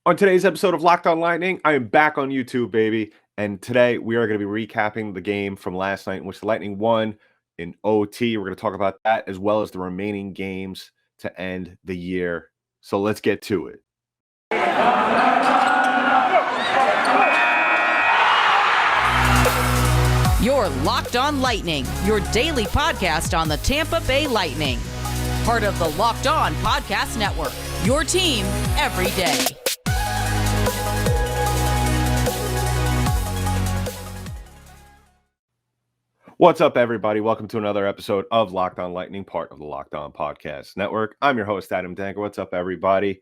On today's episode of Locked On Lightning, I am back on YouTube, baby. And today we are going to be recapping the game from last night in which the Lightning won in OT. We're going to talk about that as well as the remaining games to end the year. So let's get to it. You're Locked On Lightning, your daily podcast on the Tampa Bay Lightning. Part of the Locked On Podcast Network, your team every day. What's up, everybody? Welcome to another episode of Locked On Lightning, part of the Locked On Podcast Network. I'm your host, Adam Denker. What's up, everybody?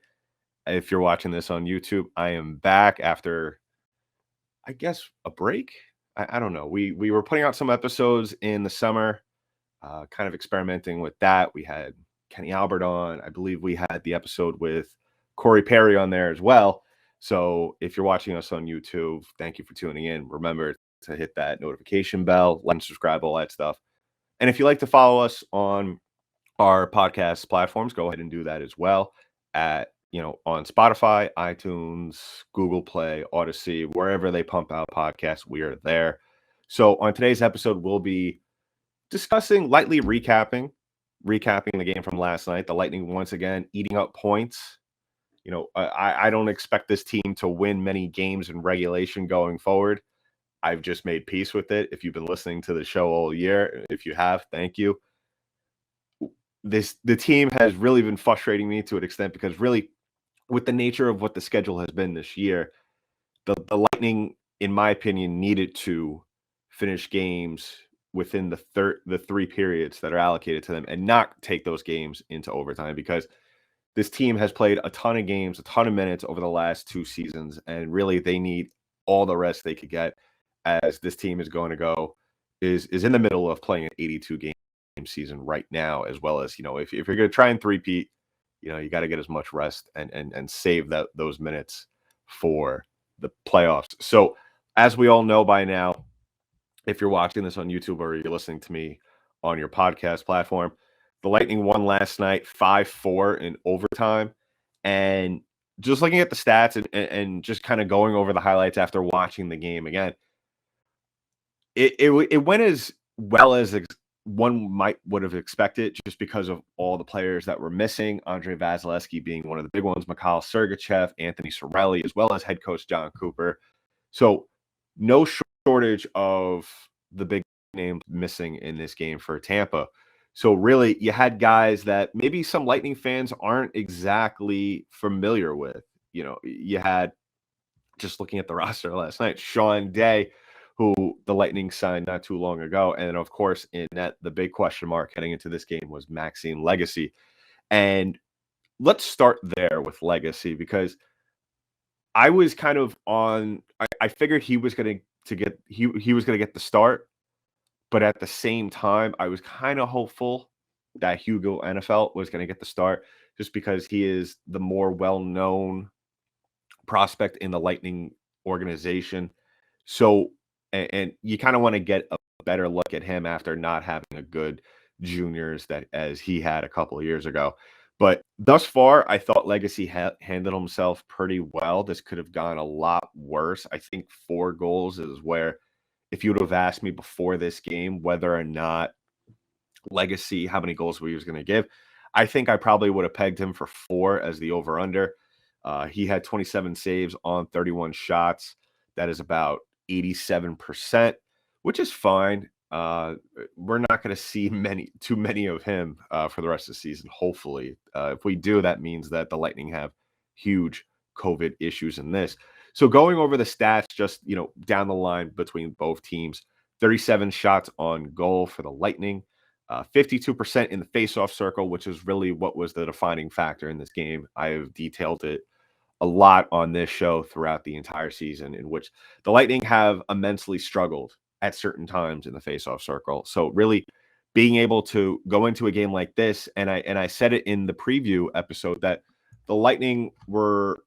If you're watching this on YouTube, I am back after, I guess, a break. I don't know. We were putting out some episodes in the summer, kind of experimenting with that. We had Kenny Albert on. I believe we had the episode with Corey Perry on there as well. So if you're watching us on YouTube, thank you for tuning in. Remember to hit that notification bell, like and subscribe, all that stuff. And if you like to follow us on our podcast platforms, go ahead and do that as well on Spotify, iTunes, Google Play, Odyssey, wherever they pump out podcasts, we are there. So on today's episode, we'll be discussing, lightly recapping the game from last night. The Lightning once again eating up points. I don't expect this team to win many games in regulation going forward. I've just made peace with it. If you've been listening to the show all year, if you have, thank you. The team has really been frustrating me to an extent because really, with the nature of what the schedule has been this year, the Lightning, in my opinion, needed to finish games within the three periods that are allocated to them and not take those games into overtime, because this team has played a ton of games, a ton of minutes over the last two seasons, and really they need all the rest they could get, as this team is going to go is in the middle of playing an 82 game season right now, as well as, if you're going to try and three-peat, you got to get as much rest and save those minutes for the playoffs. So as we all know by now, if you're watching this on YouTube or you're listening to me on your podcast platform, the Lightning won last night 5-4 in overtime. And just looking at the stats and just kind of going over the highlights after watching the game again, it went as well as one would have expected, just because of all the players that were missing. Ondrej Palat being one of the big ones, Mikhail Sergachev, Anthony Cirelli, as well as head coach John Cooper. So no shortage of the big names missing in this game for Tampa. So really, you had guys that maybe some Lightning fans aren't exactly familiar with. You had, just looking at the roster last night, Sean Day, who the Lightning signed not too long ago. And of course, in net, the big question mark heading into this game was Maxime Legacy. And let's start there with Legacy, because I was kind of I figured he was going to get the start, but at the same time, I was kind of hopeful that Hugo NFL was going to get the start, just because he is the more well-known prospect in the Lightning organization. So, and you kind of want to get a better look at him after not having a good juniors as he had a couple of years ago. But thus far, I thought Legacy handled himself pretty well. This could have gone a lot worse. I think 4 goals is where, if you would have asked me before this game whether or not Legacy, how many goals he was going to give, I think I probably would have pegged him for 4 as the over-under. He had 27 saves on 31 shots. That is about 87%, which is fine. We're not going to see too many of him for the rest of the season, hopefully. If we do, that means that the Lightning have huge COVID issues in this. So going over the stats, just, down the line between both teams, 37 shots on goal for the Lightning, 52% in the faceoff circle, which is really what was the defining factor in this game. I have detailed it a lot on this show throughout the entire season, in which the Lightning have immensely struggled at certain times in the faceoff circle. So really being able to go into a game like this, and I said it in the preview episode, that the Lightning were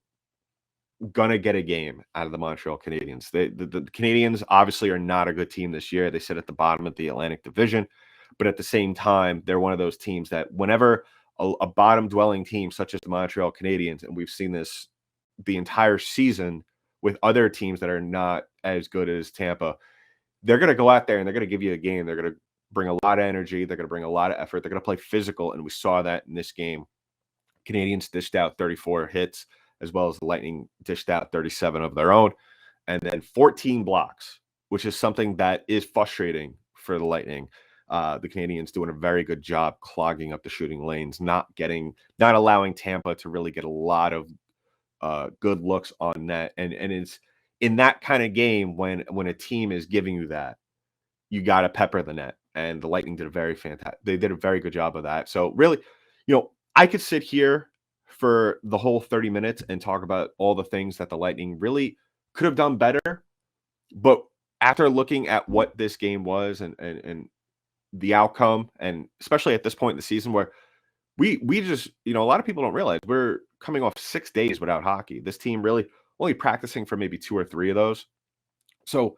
gonna get a game out of the Montreal Canadiens. The Canadiens obviously are not a good team this year. They sit at the bottom of the Atlantic Division, but at the same time, they're one of those teams that whenever a bottom dwelling team such as the Montreal Canadiens, and we've seen this the entire season with other teams that are not as good as Tampa, they're going to go out there and they're going to give you a game. They're going to bring a lot of energy. They're going to bring a lot of effort. They're going to play physical. And we saw that in this game. Canadians dished out 34 hits, as well as the Lightning dished out 37 of their own, and then 14 blocks, which is something that is frustrating for the Lightning. The Canadians doing a very good job clogging up the shooting lanes, not allowing Tampa to really get a lot of good looks on net. And it's in that kind of game when a team is giving you that, you got to pepper the net. And the Lightning did they did a very good job of that. So really, I could sit here for the whole 30 minutes and talk about all the things that the Lightning really could have done better. But after looking at what this game was and the outcome, and especially at this point in the season where we just, a lot of people don't realize we're coming off 6 days without hockey. This team really only practicing for maybe 2 or 3 of those. So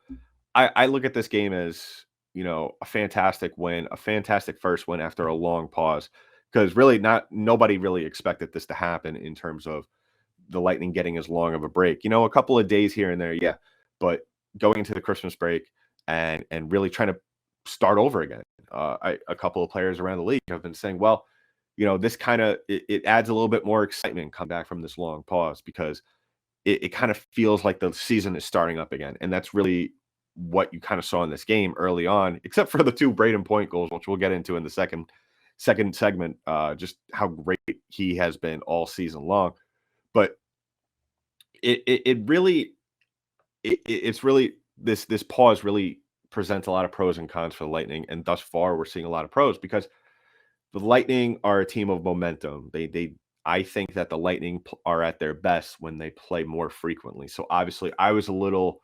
I look at this game as, a fantastic win, a fantastic first win after a long pause, because really nobody really expected this to happen in terms of the Lightning getting as long of a break. A couple of days here and there, yeah, but going into the Christmas break and really trying to start over again. A couple of players around the league have been saying, well, this kind of it adds a little bit more excitement come back from this long pause, because it kind of feels like the season is starting up again. And that's really what you kind of saw in this game early on, except for the 2 Braydon Point goals, which we'll get into in the second segment, just how great he has been all season long. But it's really this pause really presents a lot of pros and cons for the Lightning. And thus far, we're seeing a lot of pros, because the Lightning are a team of momentum. I think that the Lightning are at their best when they play more frequently. So obviously, I was a little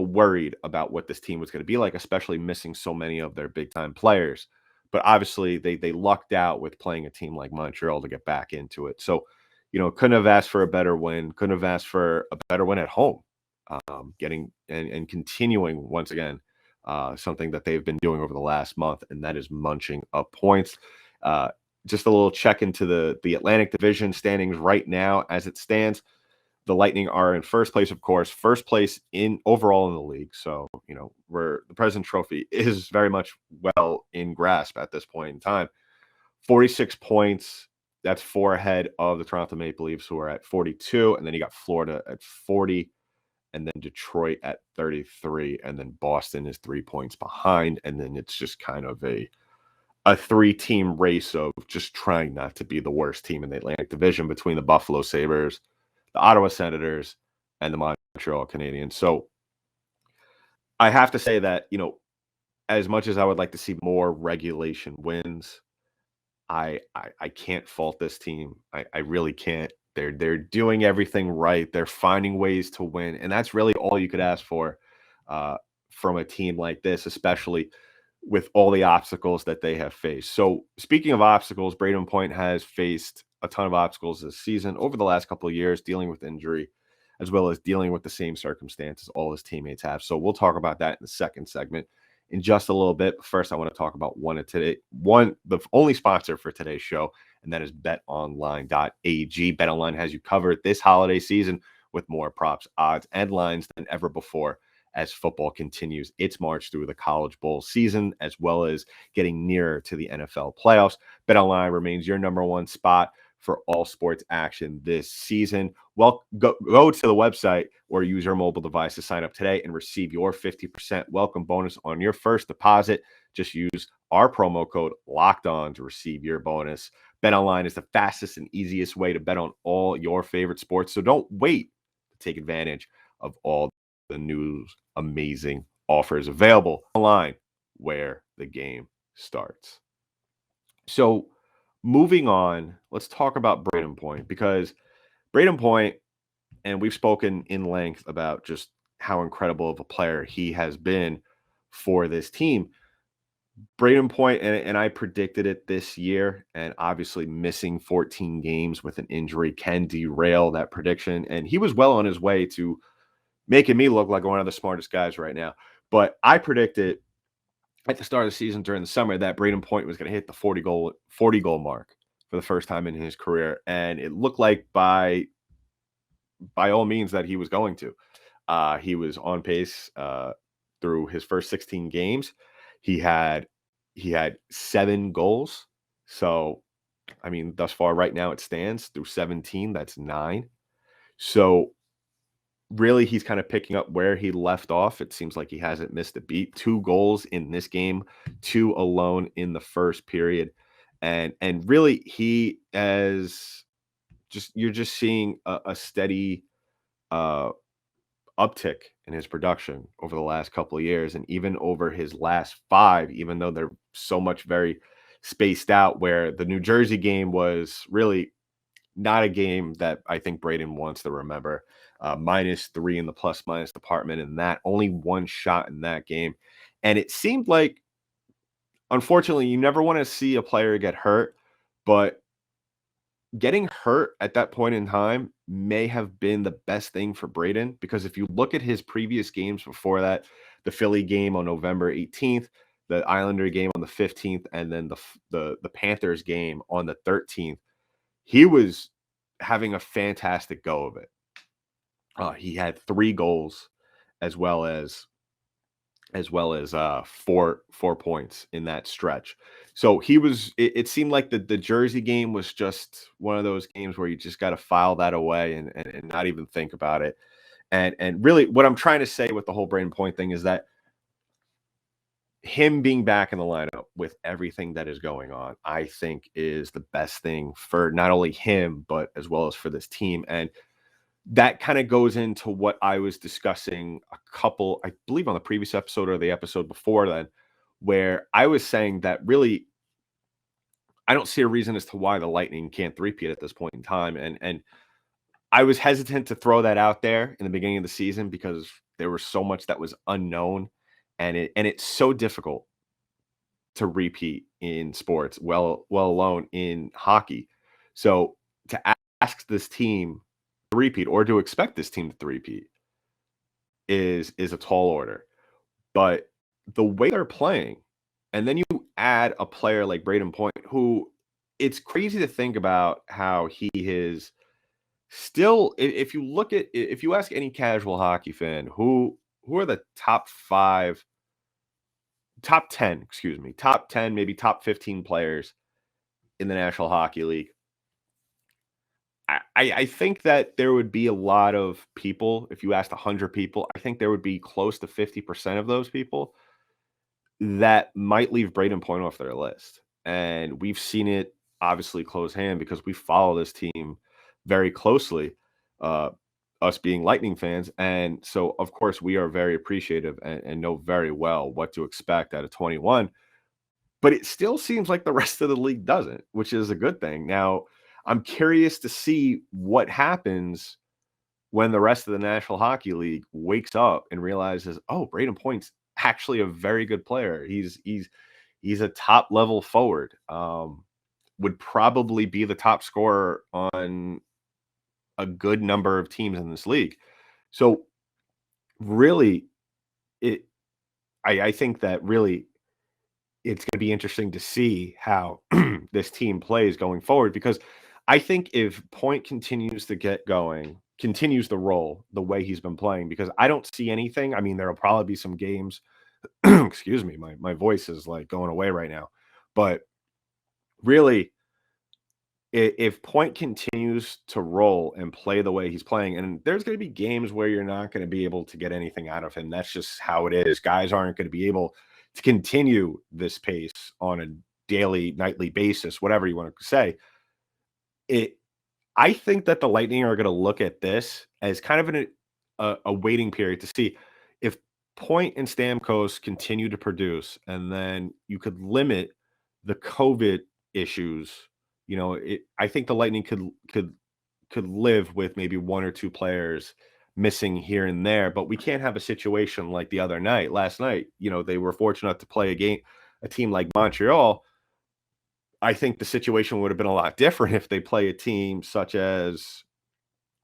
worried about what this team was going to be like, especially missing so many of their big time players. But obviously, they lucked out with playing a team like Montreal to get back into it. So, couldn't have asked for a better win. Couldn't have asked for a better win at home. Getting and continuing once again something that they've been doing over the last month, and that is munching up points. Just a little check into the Atlantic Division standings right now as it stands. The Lightning are in first place, of course, first place in overall in the league. So, where the President's Trophy is very much well in grasp at this point in time. 46 points. That's 4 ahead of the Toronto Maple Leafs, who are at 42. And then you got Florida at 40. And then Detroit at 33. And then Boston is 3 points behind. And then it's just kind of a 3-team race of just trying not to be the worst team in the Atlantic Division between the Buffalo Sabres, the Ottawa Senators, and the Montreal Canadiens. So I have to say that, as much as I would like to see more regulation wins, I can't fault this team. I really can't. They're doing everything right. They're finding ways to win. And that's really all you could ask for from a team like this, especially with all the obstacles that they have faced. So speaking of obstacles, Braydon Point has faced a ton of obstacles this season over the last couple of years, dealing with injury, as well as dealing with the same circumstances all his teammates have. So we'll talk about that in the second segment in just a little bit. But first, I want to talk about the only sponsor for today's show, and that is betonline.ag. BetOnline has you covered this holiday season with more props, odds, and lines than ever before, as football continues its march through the College Bowl season, as well as getting nearer to the NFL playoffs. BetOnline remains your number one spot for all sports action this season. Well, go to the website or use your mobile device to sign up today and receive your 50% welcome bonus on your first deposit. Just use our promo code LOCKEDON to receive your bonus. BetOnline is the fastest and easiest way to bet on all your favorite sports, so don't wait to take advantage of all the new amazing offers available online, where the game starts. So moving on, let's talk about Braydon Point, because Braydon Point, and we've spoken in length about just how incredible of a player he has been for this team. Braydon Point, and I predicted it this year, and obviously missing 14 games with an injury can derail that prediction. And he was well on his way to making me look like one of the smartest guys right now. But I predicted at the start of the season during the summer that Braydon Point was going to hit the 40 goal mark for the first time in his career. And it looked like by by all means that he was going to. He was on pace through his first 16 games. He had 7 goals. So, I mean, thus far right now it stands through 17. That's 9. So really, he's kind of picking up where he left off. It seems like he hasn't missed a beat. 2 goals in this game, 2 alone in the first period. And really he as you're just seeing a steady uptick in his production over the last couple of years, and even over his last 5, even though they're so much very spaced out, where the New Jersey game was really not a game that I think Braydon wants to remember. -3 in the plus minus department, and that only 1 shot in that game. And it seemed like, unfortunately, you never want to see a player get hurt, but getting hurt at that point in time may have been the best thing for Braydon, because if you look at his previous games before that, the Philly game on November 18th, the Islander game on the 15th, and then the Panthers game on the 13th, he was having a fantastic go of it. He had 3 goals as well as 4 points in that stretch. So he was. It seemed like the Jersey game was just one of those games where you just got to file that away and not even think about it. And really, what I'm trying to say with the whole Braydon Point thing is that him being back in the lineup with everything that is going on, I think, is the best thing for not only him but as well as for this team. And that kind of goes into what I was discussing I believe on the previous episode or the episode before then, where I was saying that really I don't see a reason as to why the Lightning can't three-peat at this point in time. And I was hesitant to throw that out there in the beginning of the season because there was so much that was unknown, and it's so difficult to repeat in sports, well alone in hockey. So to ask this team repeat or to expect this team to repeat is a tall order. But the way they're playing, and then you add a player like Braydon Point, who it's crazy to think about how he is still, if you ask any casual hockey fan who are the top 10, maybe top 15 players in the National Hockey League, I think that there would be a lot of people, if you asked 100 people, I think there would be close to 50% of those people that might leave Braydon Point off their list. And we've seen it obviously close hand because we follow this team very closely, us being Lightning fans. And so, of course, we are very appreciative and know very well what to expect out of 21. But it still seems like the rest of the league doesn't, which is a good thing. Now, I'm curious to see what happens when the rest of the National Hockey League wakes up and realizes, oh, Braydon Point's actually a very good player. He's a top level forward. Would probably be the top scorer on a good number of teams in this league. So really, I think that really it's going to be interesting to see how this team plays going forward, because I think if Point continues to get going, continues to roll the way he's been playing, because I don't see anything. I mean, there'll probably be some games. Excuse me, my voice is like going away right now. But really, if Point continues to roll and play the way he's playing, and there's going to be games where you're not going to be able to get anything out of him. That's just how it is. Guys aren't going to be able to continue this pace on a daily, nightly basis, whatever you want to say. I think that the Lightning are going to look at this as kind of a waiting period to see if Point and Stamkos continue to produce, and then you could limit the COVID issues. You know, I think the Lightning could live with maybe 1 or 2 players missing here and there, but we can't have a situation like the other night. Last night, you know, they were fortunate to play a team like Montreal. I think the situation would have been a lot different if they play a team such as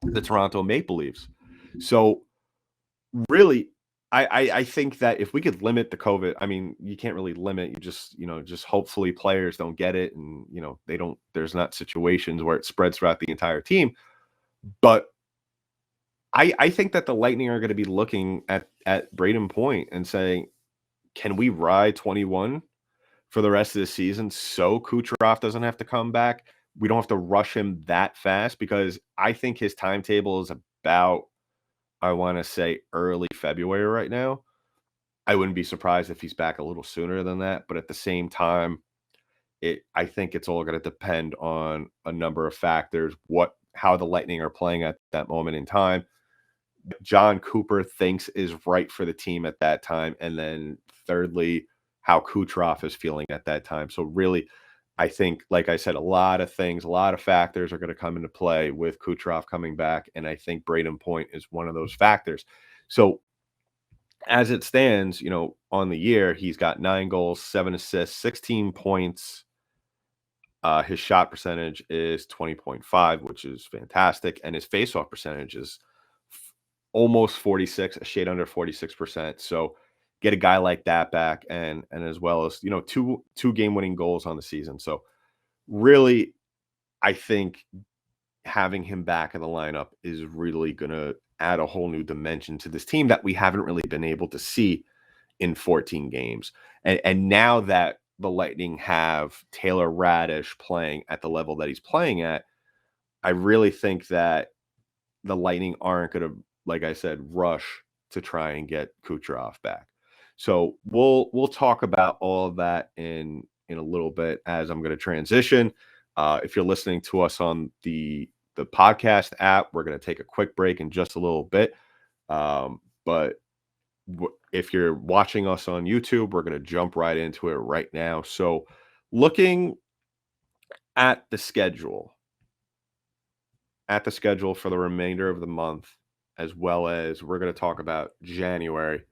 the Toronto Maple Leafs. So really, I think that if we could limit the COVID, I mean, you can't really limit. You just hopefully players don't get it, and there's not situations where it spreads throughout the entire team. But I think that the Lightning are going to be looking at Braydon Point and saying, can we ride 21 for the rest of the season so Kucherov doesn't have to come back? We don't have to rush him that fast, because I think his timetable is about, I want to say, early February right now. I wouldn't be surprised if he's back a little sooner than that, but at the same time, I think it's all going to depend on a number of factors, how the Lightning are playing at that moment in time, John Cooper thinks is right for the team at that time, and then thirdly, how Kucherov is feeling at that time. So really, I think, like I said, a lot of factors are going to come into play with Kucherov coming back, and I think Braydon Point is one of those factors. So as it stands, on the year, he's got 9 goals, 7 assists, 16 points. His shot percentage is 20.5, which is fantastic, and his faceoff percentage is almost 46, a shade under 46%. So get a guy like that back, and as well as two game-winning goals on the season. So really, I think having him back in the lineup is really going to add a whole new dimension to this team that we haven't really been able to see in 14 games. And now that the Lightning have Taylor Radish playing at the level that he's playing at, I really think that the Lightning aren't going to, like I said, rush to try and get Kucherov back. So we'll talk about all of that in a little bit as I'm going to transition. If you're listening to us on the podcast app, we're going to take a quick break in just a little bit. But if you're watching us on YouTube, we're going to jump right into it right now. So looking at the schedule for the remainder of the month, as well as we're going to talk about January.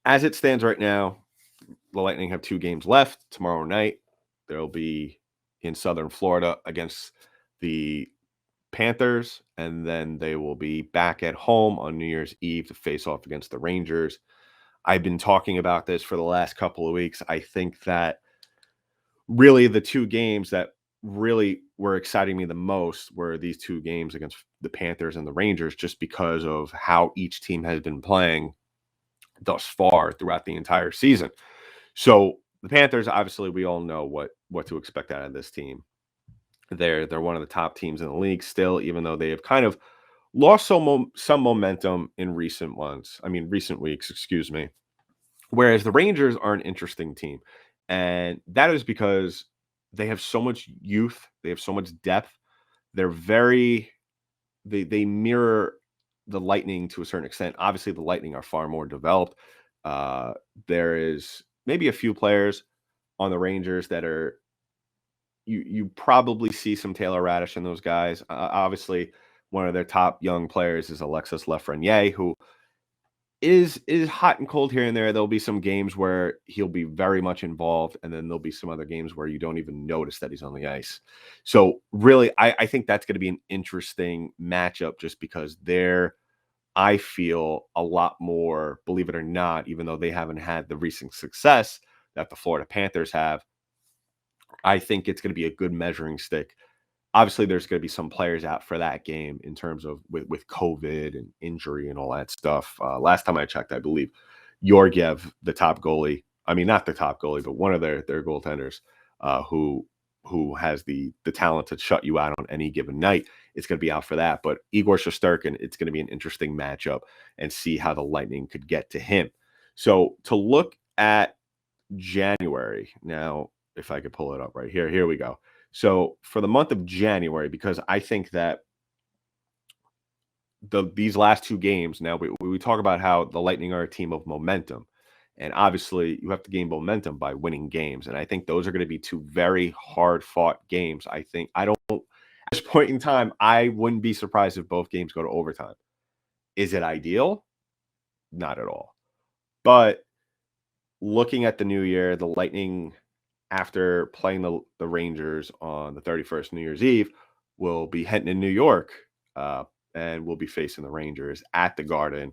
As it stands right now, the Lightning have 2 games left. Tomorrow night, they'll be in Southern Florida against the Panthers, and then they will be back at home on New Year's Eve to face off against the Rangers. I've been talking about this for the last couple of weeks. I think that really the 2 games that really were exciting me the most were these 2 games against the Panthers and the Rangers, just because of how each team has been playing thus far throughout the entire season. So the Panthers, obviously, we all know what to expect out of this team. They're one of the top teams in the league still, even though they have kind of lost some momentum in recent weeks, excuse me. Whereas the Rangers are an interesting team, and that is because they have so much youth, they have so much depth. They're they mirror the Lightning to a certain extent. Obviously, the Lightning are far more developed. There is maybe a few players on the Rangers that are you probably see some Taylor Radish in those guys. Obviously, one of their top young players is Alexis Lafreniere, who is hot and cold here and there. There'll be some games where he'll be very much involved, and then there'll be some other games where you don't even notice that he's on the ice. So really, I think that's going to be an interesting matchup, just because I feel a lot more, believe it or not, even though they haven't had the recent success that the Florida Panthers have, I think it's going to be a good measuring stick. Obviously, there's going to be some players out for that game in terms of with COVID and injury and all that stuff. Last time I checked, I believe Georgiev, the top goalie, not the top goalie, but one of their goaltenders, who has the talent to shut you out on any given night, it's going to be out for that. But Igor Shesterkin, it's going to be an interesting matchup, and see how the Lightning could get to him. So to look at January now, if I could pull it up right here we go. So for the month of January, because I think that these last 2 games, now we talk about how the Lightning are a team of momentum, and obviously you have to gain momentum by winning games, and I think those are going to be 2 very hard fought games. At this point in time, I wouldn't be surprised if both games go to overtime. Is it ideal? Not at all. But looking at the new year, the Lightning, after playing the Rangers on the 31st, New Year's Eve, will be heading to New York, and we'll be facing the Rangers at the Garden.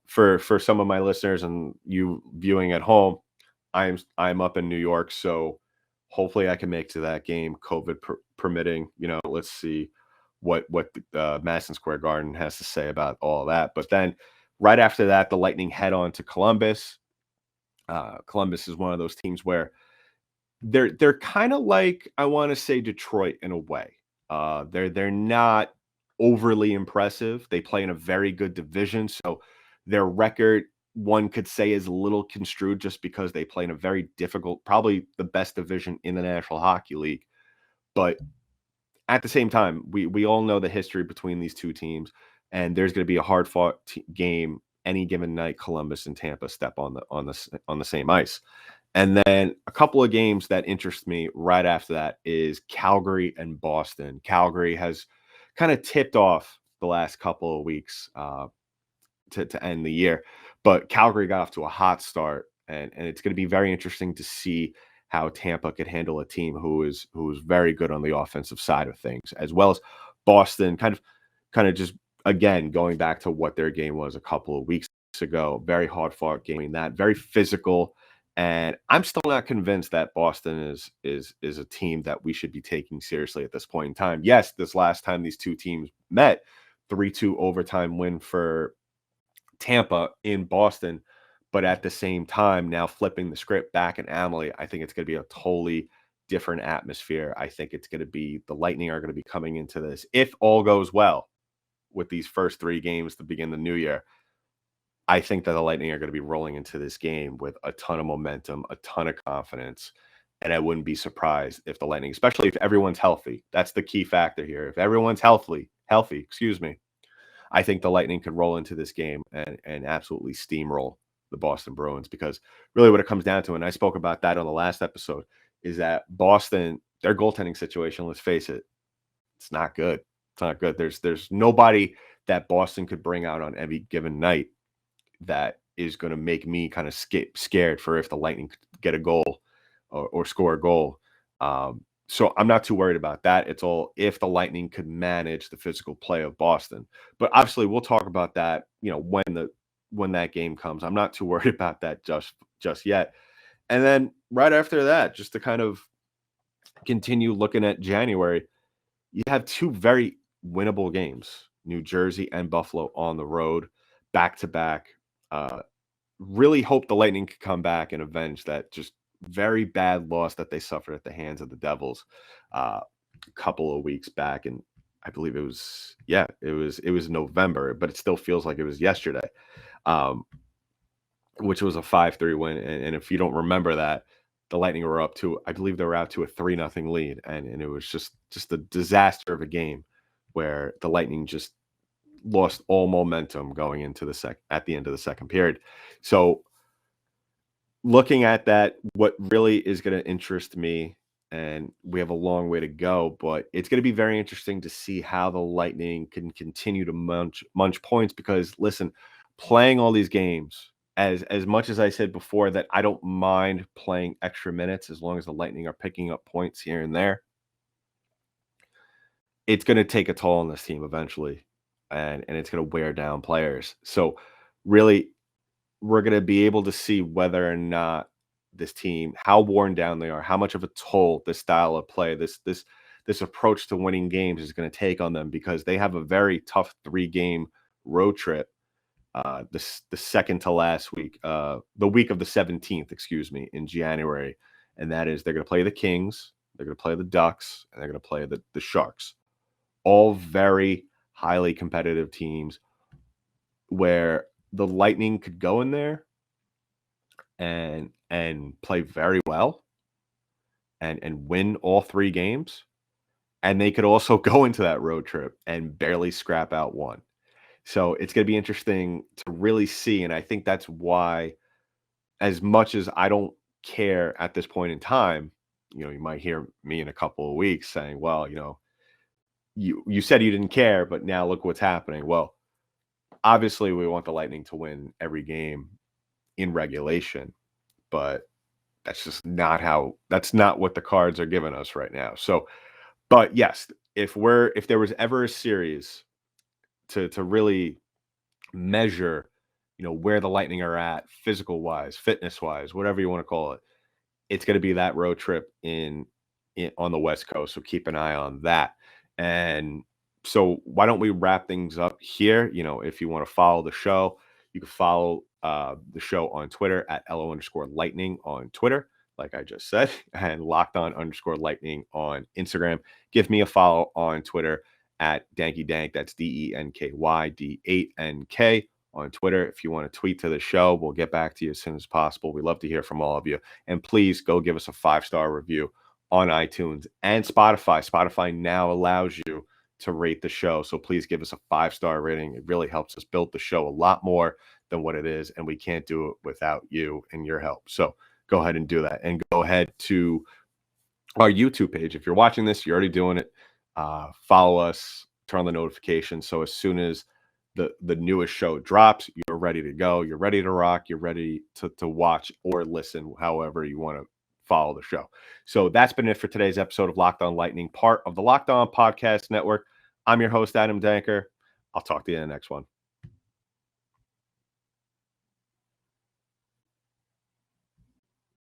For some of my listeners and you viewing at home, I'm up in New York, so hopefully I can make to that game, COVID permitting. Let's see what Madison Square Garden has to say about all that. But then right after that, the Lightning head on to Columbus. Columbus is one of those teams where they're kind of like, I want to say, Detroit in a way. They're not overly impressive. They play in a very good division, so their record, one could say, is a little construed just because they play in a very difficult, probably the best division in the National Hockey League. But at the same time, we all know the history between these two teams, and there's going to be a hard fought game any given night. Columbus and Tampa step on the same ice. And then a couple of games that interest me right after that is Calgary and Boston. Calgary has kind of tipped off the last couple of weeks to end the year, but Calgary got off to a hot start, and it's going to be very interesting to see how Tampa could handle a team who is very good on the offensive side of things, as well as Boston. Kind of just again going back to what their game was a couple of weeks ago. Very hard fought game, that very physical. And I'm still not convinced that Boston is a team that we should be taking seriously at this point in time. Yes, this last time these two teams met, 3-2 overtime win for Tampa in Boston. But at the same time, now flipping the script back in Amalie, I think it's going to be a totally different atmosphere. I think it's going to be the Lightning are going to be coming into this, if all goes well with these first 3 games to begin the new year. I think that the Lightning are going to be rolling into this game with a ton of momentum, a ton of confidence, and I wouldn't be surprised if the Lightning, especially if everyone's healthy, that's the key factor here. If everyone's healthy, excuse me, I think the Lightning could roll into this game and absolutely steamroll the Boston Bruins, because really what it comes down to, and I spoke about that on the last episode, is that Boston, their goaltending situation, let's face it, it's not good. It's not good. There's nobody that Boston could bring out on every given night that is going to make me kind of scared for if the Lightning could get a goal or score a goal. So I'm not too worried about that. It's all if the Lightning could manage the physical play of Boston. But obviously, we'll talk about that, when that game comes. I'm not too worried about that just yet. And then right after that, just to kind of continue looking at January, you have 2 very winnable games: New Jersey and Buffalo on the road, back to back. Really hope the Lightning could come back and avenge that just very bad loss that they suffered at the hands of the Devils a couple of weeks back. And I believe it was November, but it still feels like it was yesterday, which was a 5-3 win. And if you don't remember that, the Lightning were up to, I believe they were out to a 3-0 lead. And it was just a disaster of a game where the Lightning just lost all momentum going into at the end of the second period. So looking at that, what really is going to interest me, and we have a long way to go, but it's going to be very interesting to see how the Lightning can continue to munch points, because listen, playing all these games, as much as I said before that I don't mind playing extra minutes as long as the Lightning are picking up points here and there, it's going to take a toll on this team eventually. And it's going to wear down players. So really, we're going to be able to see whether or not this team, how worn down they are, how much of a toll this style of play, this approach to winning games is going to take on them, because they have a very tough 3-game road trip. The second to last week, the week of the 17th, in January, and that is they're going to play the Kings, they're going to play the Ducks, and they're going to play the Sharks. All very highly competitive teams where the Lightning could go in there and play very well and win all 3 games. And they could also go into that road trip and barely scrap out one. So it's going to be interesting to really see. And I think that's why, as much as I don't care at this point in time, you might hear me in a couple of weeks saying, well, you said you didn't care, but now look what's happening. Well, obviously we want the Lightning to win every game in regulation, but that's not what the cards are giving us right now. So, but yes, if there was ever a series to really measure, where the Lightning are at physical wise, fitness wise, whatever you want to call it, it's going to be that road trip in on the West Coast. So keep an eye on that. And So why don't we wrap things up here? If you want to follow the show, you can follow the show on Twitter at LO_lightning on Twitter, like I just said, and locked_lightning on Instagram. Give me a follow on Twitter at DankyDank. That's DENKYD8NK on Twitter. If you want to tweet to the show, we'll get back to you as soon as possible. We love to hear from all of you. And please go give us a 5-star review on iTunes and Spotify. Spotify now allows you to rate the show. So please give us a 5-star rating. It really helps us build the show a lot more than what it is. And we can't do it without you and your help. So go ahead and do that. And go ahead to our YouTube page. If you're watching this, you're already doing it. Follow us, turn on the notifications. So as soon as the newest show drops, you're ready to go. You're ready to rock. You're ready to watch or listen, however you want to follow the show. So that's been it for today's episode of Locked On Lightning, part of the Locked On Podcast Network. I'm your host, Adam Denker. I'll talk to you in the next one.